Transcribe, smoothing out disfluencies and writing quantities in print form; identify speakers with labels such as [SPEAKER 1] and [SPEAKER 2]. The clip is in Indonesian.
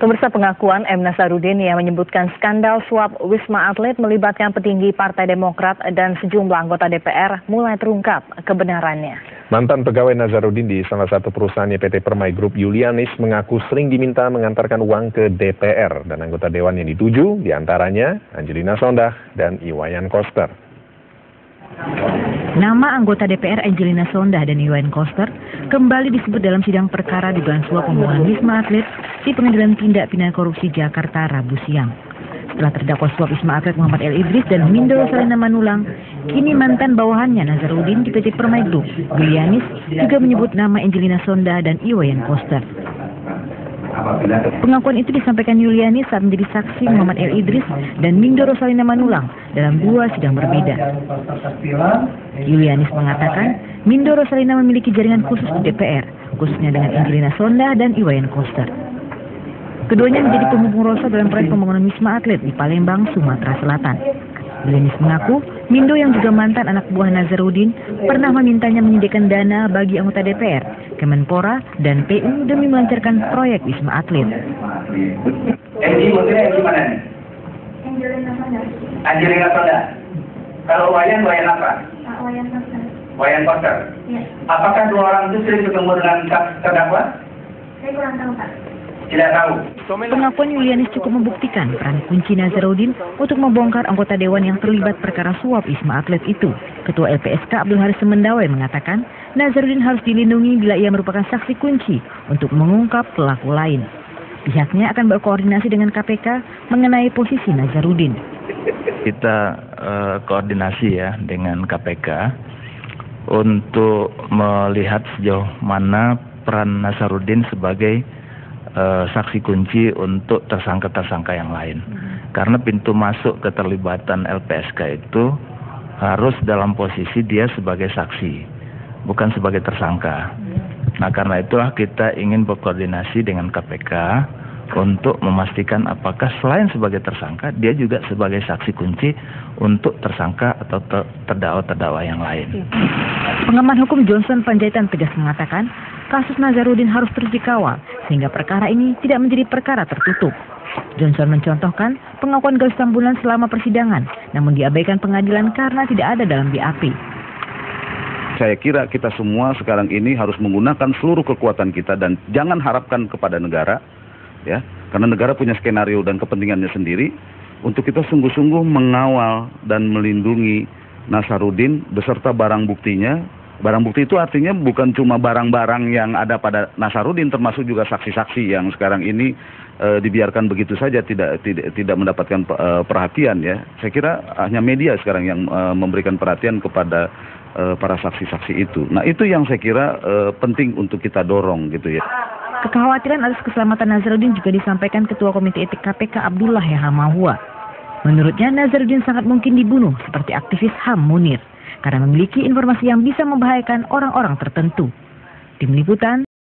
[SPEAKER 1] Pemirsa, pengakuan M. Nazarudin yang menyebutkan skandal suap Wisma Atlet melibatkan petinggi Partai Demokrat dan sejumlah anggota DPR mulai terungkap kebenarannya.
[SPEAKER 2] Mantan pegawai Nazarudin di salah satu perusahaannya PT Permai Group, Julianis, mengaku sering diminta mengantarkan uang ke DPR dan anggota dewan yang dituju diantaranya Angelina Sondah dan Iwayan Koster.
[SPEAKER 3] Nama anggota DPR Angelina Sondah dan Iwayan Koster kembali disebut dalam sidang perkara dugaan suap pembohongan Wisma Atlet di Pengadilan Tindak Pidana Korupsi Jakarta Rabu siang. Setelah terdakwa suap Wisma Atlet Muhammad L. Idris dan Mindo Rosalina Manulang, kini mantan bawahannya Nazarudin di PT Permai Group, Julianis, juga menyebut nama Angelina Sondah dan Iwayan Koster. Pengakuan itu disampaikan Julianis saat menjadi saksi Muhammad L. Idris dan Mindo Rosalina Manulang dalam dua sidang berbeda. Julianis mengatakan Mindo Rosalina memiliki jaringan khusus di DPR, khususnya dengan Angelina Sondah dan Iwayan Koster. Keduanya menjadi penghubung Rosa dalam proyek pembangunan Wisma Atlet di Palembang, Sumatera Selatan. Julianis mengaku Mindo yang juga mantan anak buah Nazarudin pernah memintanya menyediakan dana bagi anggota DPR, Kemenpora, dan PU demi melancarkan proyek Wisma Atlet.
[SPEAKER 4] Angelina Sondah. Kalau Wayan apa?
[SPEAKER 5] Wayan Koster.
[SPEAKER 4] Wayan Koster.
[SPEAKER 5] Ya.
[SPEAKER 4] Apakah dua orang itu sering ketemu dengan terdakwa?
[SPEAKER 5] Saya kurang tahu, Pak.
[SPEAKER 4] Tidak tahu.
[SPEAKER 3] Pengakuan Julianis cukup membuktikan peran kunci Nazarudin untuk membongkar anggota dewan yang terlibat perkara suap Wisma Atlet itu. Ketua LPSK Abdul Haris Semendawai mengatakan Nazarudin harus dilindungi bila ia merupakan saksi kunci untuk mengungkap pelaku lain. Pihaknya akan berkoordinasi dengan KPK mengenai posisi Nazarudin.
[SPEAKER 6] Kita koordinasi ya dengan KPK untuk melihat sejauh mana peran Nazarudin sebagai saksi kunci untuk tersangka-tersangka yang lain. Karena pintu masuk keterlibatan LPSK itu harus dalam posisi dia sebagai saksi, bukan sebagai tersangka. Nah, karena itulah kita ingin berkoordinasi dengan KPK untuk memastikan apakah selain sebagai tersangka, dia juga sebagai saksi kunci untuk tersangka atau terdakwa-terdakwa yang lain.
[SPEAKER 3] Pengamat hukum Johnson Panjaitan tegas mengatakan, kasus Nazarudin harus terus dikawal sehingga perkara ini tidak menjadi perkara tertutup. Johnson mencontohkan pengakuan Galuh Tambunan selama persidangan, namun diabaikan pengadilan karena tidak ada dalam BAP.
[SPEAKER 7] Saya kira kita semua sekarang ini harus menggunakan seluruh kekuatan kita dan jangan harapkan kepada negara, ya, karena negara punya skenario dan kepentingannya sendiri, untuk kita sungguh-sungguh mengawal dan melindungi Nazarudin beserta barang buktinya. Barang bukti itu artinya bukan cuma barang-barang yang ada pada Nazarudin, termasuk juga saksi-saksi yang sekarang ini dibiarkan begitu saja tidak mendapatkan perhatian, ya. Saya kira hanya media sekarang yang memberikan perhatian kepada para saksi-saksi itu. Nah, itu yang saya kira penting untuk kita dorong gitu ya.
[SPEAKER 3] Kekhawatiran atas keselamatan Nazarudin juga disampaikan Ketua Komite Etik KPK Abdullah Yahya Mahua. Menurutnya Nazarudin sangat mungkin dibunuh seperti aktivis HAM Munir karena memiliki informasi yang bisa membahayakan orang-orang tertentu. Tim Liputan